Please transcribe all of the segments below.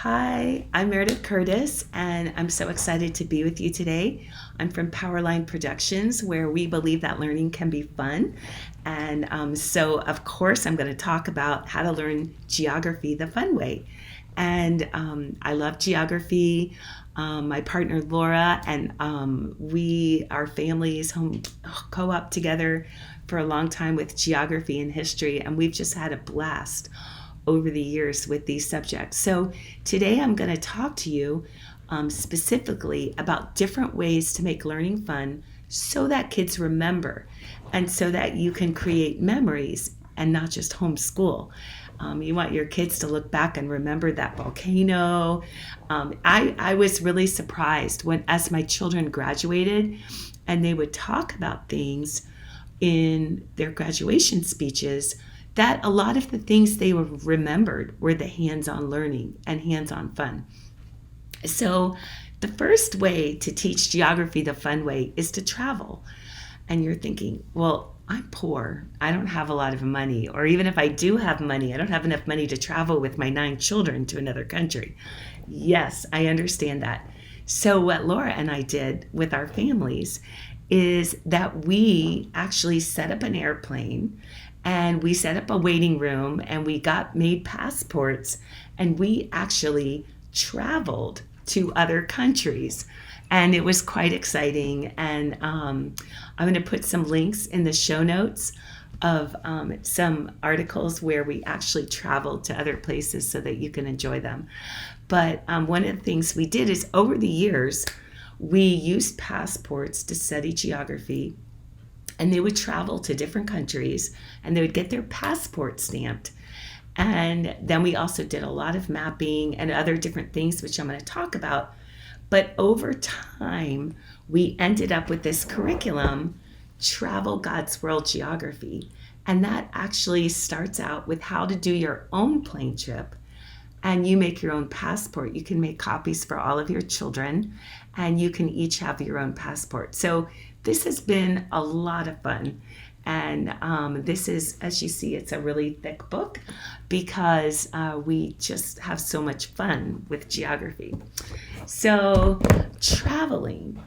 Hi, I'm Meredith Curtis, and I'm so excited to be with you today. I'm from Powerline Productions, where we believe that learning can be fun. And of course, I'm going to talk about how to learn geography the fun way. And I love geography. My partner Laura and our families home co-op together for a long time with geography and history, and we've just had a blast over the years with these subjects. So today I'm going to talk to you specifically about different ways to make learning fun so that kids remember and so that you can create memories and not just homeschool. You want your kids to look back and remember that volcano. I was really surprised when, as my children graduated, and they would talk about things in their graduation speeches, that a lot of the things they remembered were the hands-on learning and hands-on fun. So the first way to teach geography the fun way is to travel. And you're thinking, well, I'm poor. I don't have a lot of money. Or even if I do have money, I don't have enough money to travel with my 9 children to another country. Yes, I understand that. So what Laura and I did with our families is that we actually set up an airplane and we set up a waiting room and we got made passports and we actually traveled to other countries. And it was quite exciting. And I'm going to put some links in the show notes of some articles where we actually traveled to other places so that you can enjoy them. But one of the things we did is over the years, we used passports to study geography, and they would travel to different countries and they would get their passport stamped. And then we also did a lot of mapping and other different things, which I'm going to talk about. But over time, we ended up with this curriculum, Travel God's World Geography. And that actually starts out with how to do your own plane trip. And you make your own passport. You can make copies for all of your children, and you can each have your own passport. So this has been a lot of fun. And this is, as you see, it's a really thick book because we just have so much fun with geography. So traveling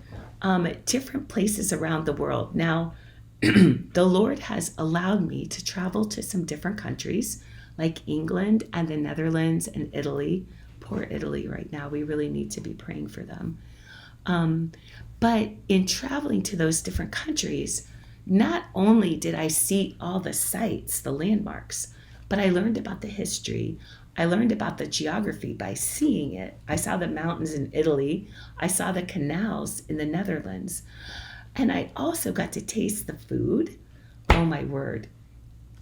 different places around the world. Now, the Lord has allowed me to travel to some different countries like England and the Netherlands and Italy. Poor Italy right now. We really need to be praying for them. But in traveling to those different countries, not only did I see all the sites, the landmarks, but I learned about the history. I learned about the geography by seeing it. I saw the mountains in Italy. I saw the canals in the Netherlands. And I also got to taste the food. Oh my word.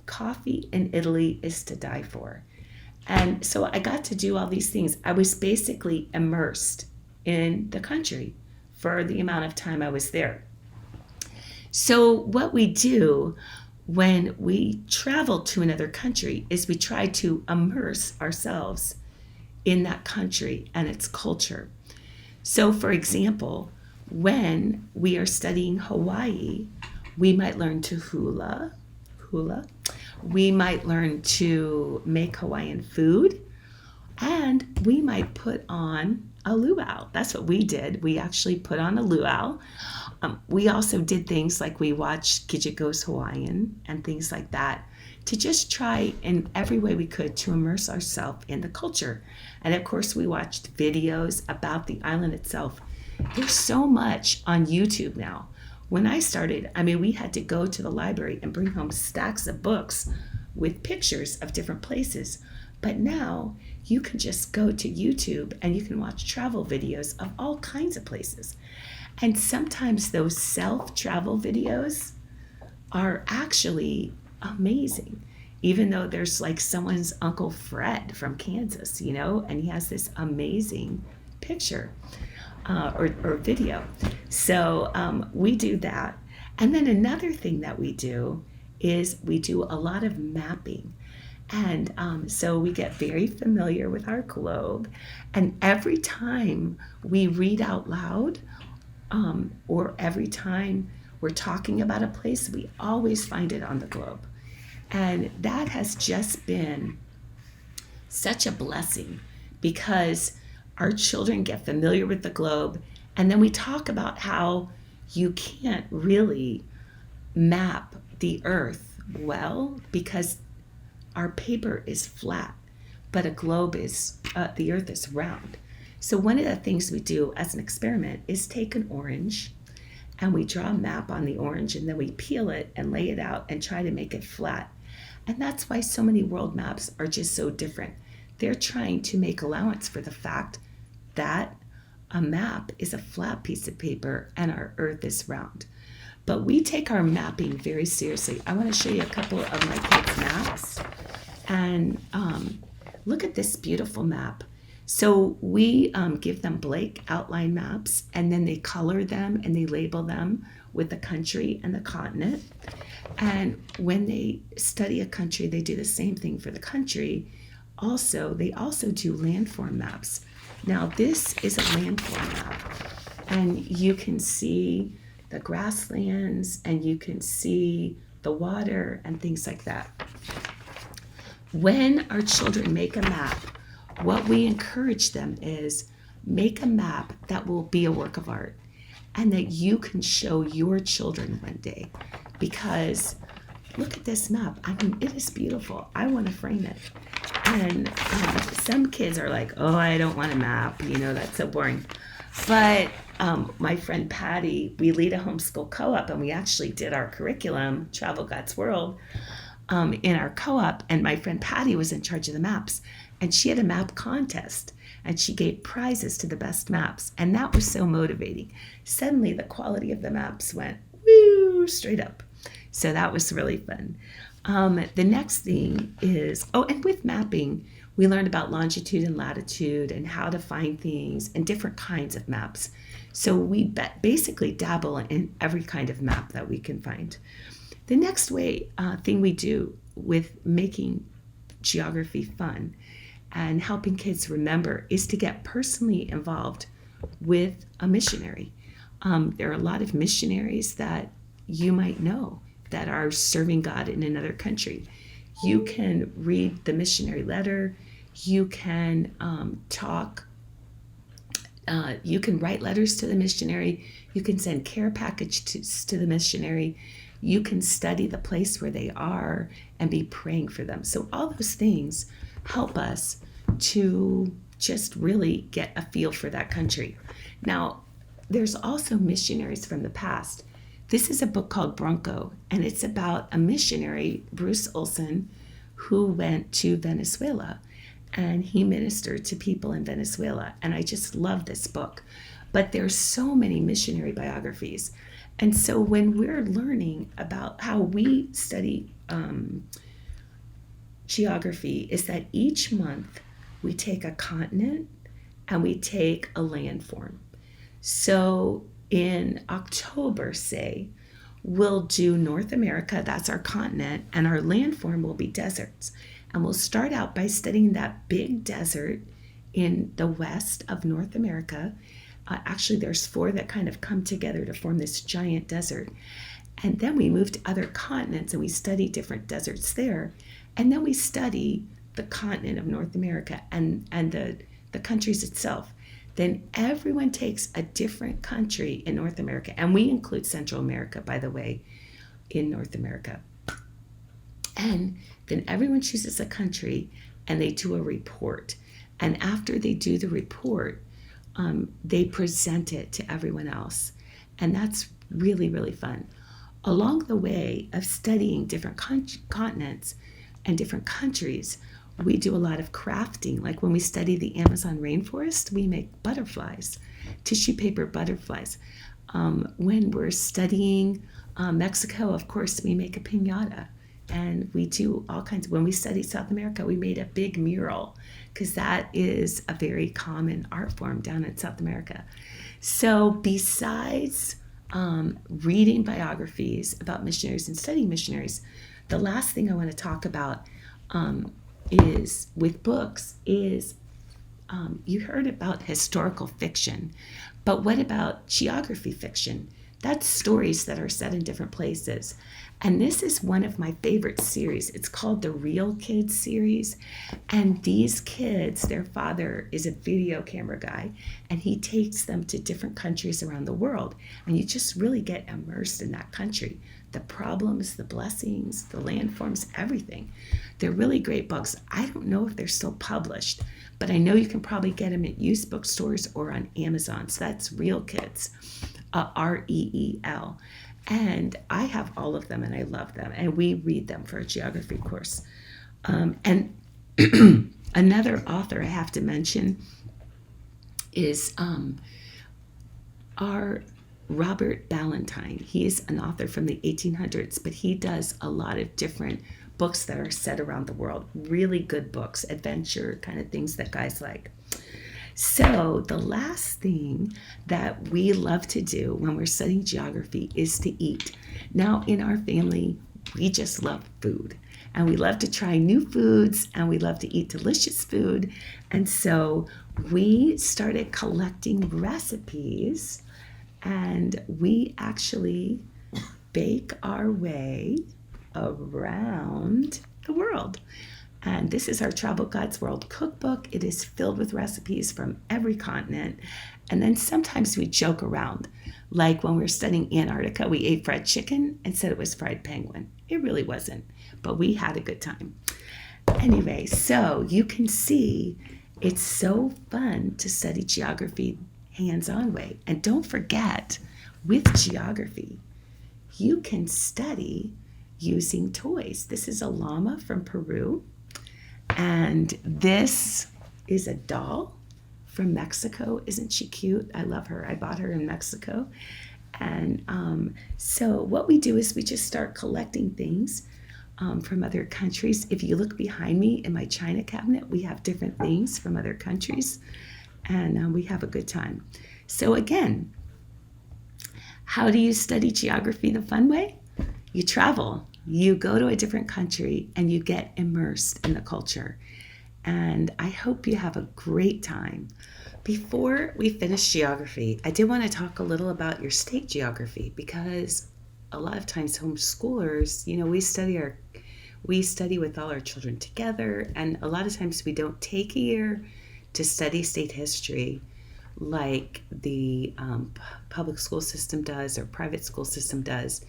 Coffee in Italy is to die for. And so I got to do all these things. I was basically immersed in the country for the amount of time I was there. So what we do when we travel to another country is we try to immerse ourselves in that country and its culture. So for example, when we are studying Hawaii, we might learn to hula. We might learn to make Hawaiian food, and we might put on a luau. That's what we did. We actually put on a luau. We also did things like we watched Gidget Goes Hawaiian and things like that to just try in every way we could to immerse ourselves in the culture. And of course, we watched videos about the island itself. There's so much on YouTube now. When I started, we had to go to the library and bring home stacks of books with pictures of different places. But now you can just go to YouTube and you can watch travel videos of all kinds of places. And sometimes those self-travel videos are actually amazing, even though there's like someone's Uncle Fred from Kansas, and he has this amazing picture or video. So we do that. And then another thing that we do is we do a lot of mapping. And so we get very familiar with our globe. And every time we read out loud, or every time we're talking about a place, we always find it on the globe. And that has just been such a blessing because our children get familiar with the globe, and then we talk about how you can't really map the earth well because our paper is flat, but a globe is, the earth is round. So one of the things we do as an experiment is take an orange and we draw a map on the orange, and then we peel it and lay it out and try to make it flat. And that's why so many world maps are just so different. They're trying to make allowance for the fact that a map is a flat piece of paper and our earth is round. But we take our mapping very seriously. I want to show you a couple of my kids' maps. And look at this beautiful map. So we give them blank outline maps, and then they color them and they label them with the country and the continent. And when they study a country, they do the same thing for the country. They also do landform maps. Now this is a landform map, and you can see the grasslands and you can see the water and things like that. When our children make a map, what we encourage them is make a map that will be a work of art and that you can show your children one day. Because look at this map. I mean, it is beautiful. I want to frame it. And some kids are like, oh, I don't want a map. That's so boring. But my friend Patty, we lead a homeschool co-op, and we actually did our curriculum, Travel God's World, in our co-op. And my friend Patty was in charge of the maps. And she had a map contest, and she gave prizes to the best maps. And that was so motivating. Suddenly, the quality of the maps went straight up. So that was really fun. The next thing is, and with mapping, we learned about longitude and latitude and how to find things and different kinds of maps. So we basically dabble in every kind of map that we can find. The next thing we do with making geography fun and helping kids remember is to get personally involved with a missionary. There are a lot of missionaries that you might know that are serving God in another country. You can read the missionary letter. You can you can write letters to the missionary. You can send care packages to the missionary. You can study the place where they are and be praying for them. So all those things help us to just really get a feel for that country. Now, there's also missionaries from the past. This is a book called Bronco, and it's about a missionary, Bruce Olson, who went to Venezuela, and he ministered to people in Venezuela. And I just love this book. But there's so many missionary biographies. And so when we're learning about how we study geography, is that each month we take a continent and we take a landform. So in October, say, we'll do North America, that's our continent, and our landform will be deserts. And we'll start out by studying that big desert in the west of North America. Actually, there's 4 that kind of come together to form this giant desert. And then we move to other continents and we study different deserts there. And then we study the continent of North America and the countries itself. Then everyone takes a different country in North America. And we include Central America, by the way, in North America. And then everyone chooses a country and they do a report. And after they do the report, they present it to everyone else. And that's really, really fun. Along the way of studying different continents and different countries, we do a lot of crafting. Like when we study the Amazon rainforest, we make butterflies, tissue paper butterflies. When we're studying Mexico, of course, we make a piñata. And we do all kinds. When we studied South America, we made a big mural because that is a very common art form down in South America. So besides reading biographies about missionaries and studying missionaries, the last thing I want to talk about is with books is you heard about historical fiction, but what about geography fiction? That's stories that are set in different places. And this is one of my favorite series. It's called the Real Kids series. And these kids, their father is a video camera guy, and he takes them to different countries around the world. And you just really get immersed in that country. The problems, the blessings, the landforms, everything. They're really great books. I don't know if they're still published, but I know you can probably get them at used bookstores or on Amazon. So that's Real Kids, Reel. And I have all of them, and I love them. And we read them for a geography course. And another author I have to mention is our Robert Ballantyne. He is an author from the 1800s, but he does a lot of different books that are set around the world. Really good books, adventure kind of things that guys like. So the last thing that we love to do when we're studying geography is to eat. Now, in our family, we just love food. And we love to try new foods, and we love to eat delicious food. And so we started collecting recipes, and we actually bake our way around the world. And this is our Travel God's World cookbook. It is filled with recipes from every continent. And then sometimes we joke around. Like when we were studying Antarctica, we ate fried chicken and said it was fried penguin. It really wasn't, but we had a good time. Anyway, so you can see it's so fun to study geography hands-on way. And don't forget, with geography, you can study using toys. This is a llama from Peru. And this is a doll from Mexico. Isn't she cute? I love her. I bought her in Mexico. And so what we do is we just start collecting things from other countries. If you look behind me in my china cabinet, we have different things from other countries. And we have a good time. So again, how do you study geography the fun way? You travel. You go to a different country and you get immersed in the culture. And I hope you have a great time. Before we finish geography, I did want to talk a little about your state geography, because a lot of times homeschoolers, we study with all our children together, and a lot of times we don't take a year to study state history like the public school system does or private school system does.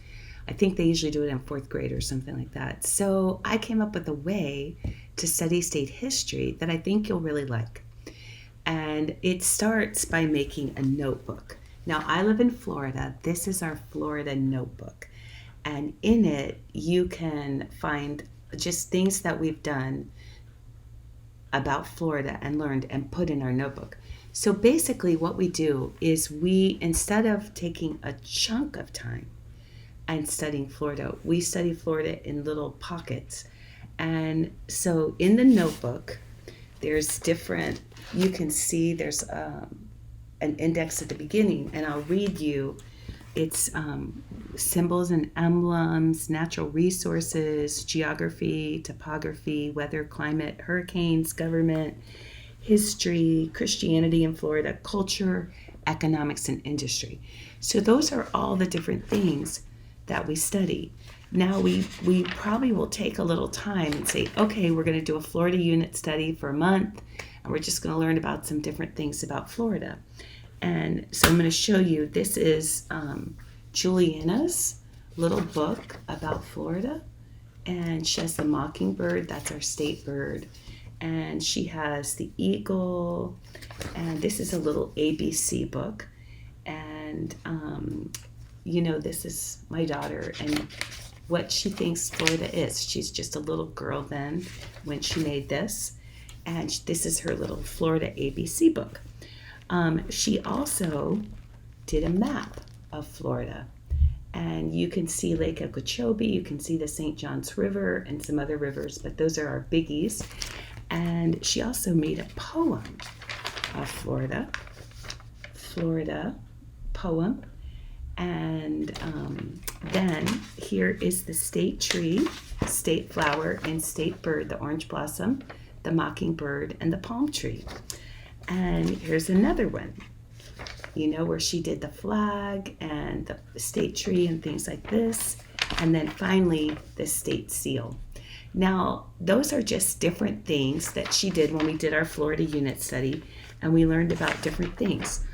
I think they usually do it in 4th grade or something like that. So I came up with a way to study state history that I think you'll really like. And it starts by making a notebook. Now, I live in Florida. This is our Florida notebook. And in it, you can find just things that we've done about Florida and learned and put in our notebook. So basically what we do is instead of taking a chunk of time and studying Florida, we study Florida in little pockets. And so in the notebook, there's different, you can see there's an index at the beginning, and I'll read you. It's symbols and emblems, natural resources, geography, topography, weather, climate, hurricanes, government, history, Christianity in Florida, culture, economics, and industry. So those are all the different things that we study. Now we probably will take a little time and say, okay, we're going to do a Florida unit study for a month, and we're just going to learn about some different things about Florida. And so I'm going to show you, this is Juliana's little book about Florida, and she has the mockingbird, that's our state bird, and she has the eagle, and this is a little ABC book, and this is my daughter and what she thinks Florida is. She's just a little girl then when she made this, and this is her little Florida ABC book. She also did a map of Florida, and you can see Lake Okeechobee, you can see the St. Johns River and some other rivers, but those are our biggies. And she also made a poem of Florida poem. And then here is the state tree, state flower, and state bird, the orange blossom, the mockingbird, and the palm tree. And here's another one. where she did the flag and the state tree and things like this. And then finally, the state seal. Now, those are just different things that she did when we did our Florida unit study, and we learned about different things.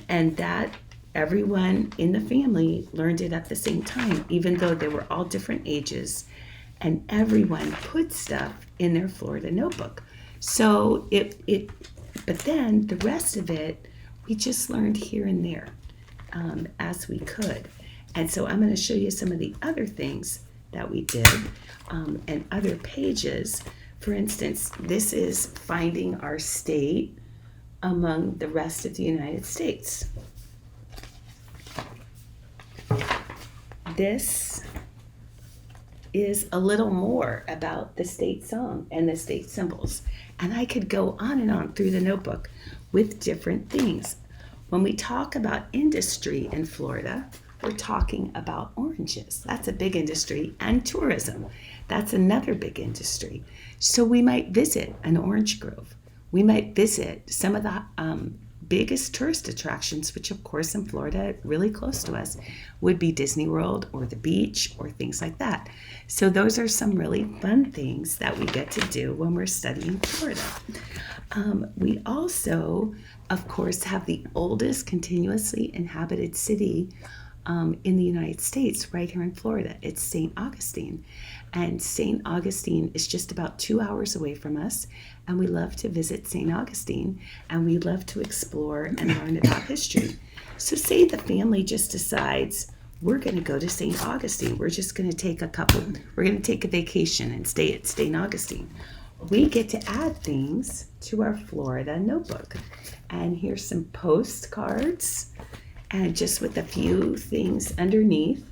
And that everyone in the family learned it at the same time, even though they were all different ages, and everyone put stuff in their Florida notebook. So but then the rest of it, we just learned here and there as we could. And so I'm going to show you some of the other things that we did and other pages. For instance, this is finding our state among the rest of the United States. This is a little more about the state song and the state symbols. And I could go on and on through the notebook with different things. When we talk about industry in Florida, we're talking about oranges. That's a big industry. And tourism. That's another big industry. So we might visit an orange grove. We might visit some of the biggest tourist attractions, which of course in Florida, really close to us, would be Disney World or the beach or things like that. So those are some really fun things that we get to do when we're studying Florida. We also, of course, have the oldest continuously inhabited city in the United States, right here in Florida. It's St. Augustine. And St. Augustine is just about 2 hours away from us. And we love to visit St. Augustine, and we love to explore and learn about history. So say the family just decides, we're going to go to St. Augustine. We're just going to take we're going to take a vacation and stay at St. Augustine. We get to add things to our Florida notebook. And here's some postcards, and just with a few things underneath.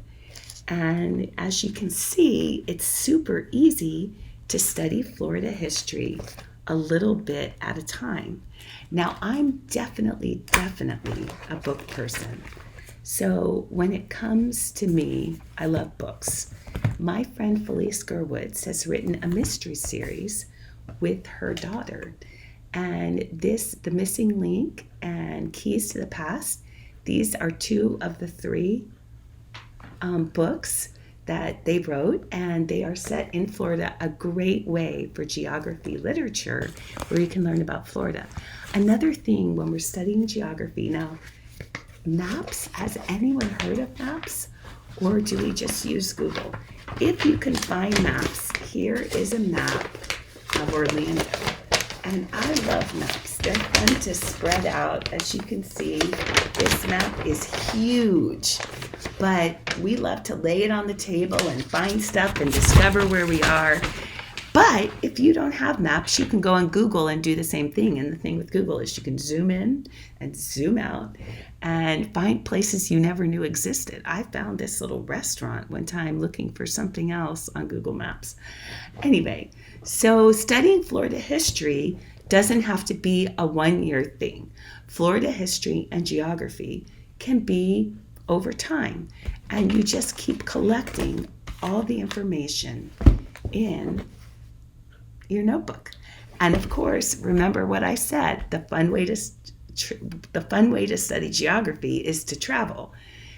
And as you can see, it's super easy to study Florida history a little bit at a time. Now, I'm definitely a book person. So when it comes to me, I love books. My friend Felice Gerwitz has written a mystery series with her daughter. And The Missing Link and Keys to the Past, these are two of the three books that they wrote, and they are set in Florida, a great way for geography literature where you can learn about Florida. Another thing when we're studying geography, now, maps, has anyone heard of maps? Or do we just use Google? If you can find maps, here is a map of Orlando. And I love maps. They're fun to spread out. As you can see, this map is huge. But we love to lay it on the table and find stuff and discover where we are. But if you don't have maps, you can go on Google and do the same thing. And the thing with Google is you can zoom in and zoom out and find places you never knew existed. I found this little restaurant one time looking for something else on Google Maps. Anyway, so studying Florida history doesn't have to be a one-year thing. Florida history and geography can be over time, and you just keep collecting all the information in your notebook. And of course, remember what I said, the fun way to study geography is to travel.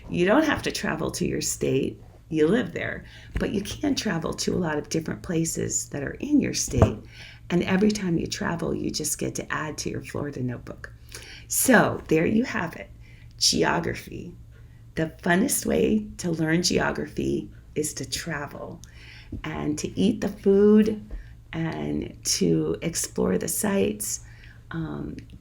You don't have to travel to your state, you live there, but you can travel to a lot of different places that are in your state, and every time you travel, you just get to add to your Florida notebook. So there you have it, geography. The funnest way to learn geography is to travel and to eat the food and to explore the sites,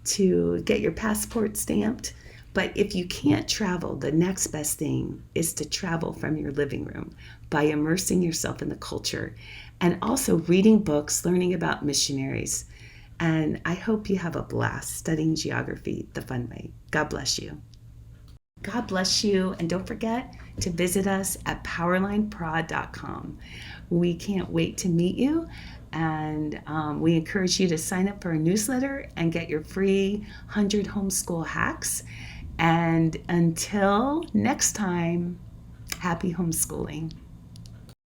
to get your passport stamped. But if you can't travel, the next best thing is to travel from your living room by immersing yourself in the culture and also reading books, learning about missionaries. And I hope you have a blast studying geography the fun way. God bless you. God bless you, and don't forget to visit us at powerlineprod.com. We can't wait to meet you, and we encourage you to sign up for a newsletter and get your free 100 homeschool hacks. And until next time, happy homeschooling.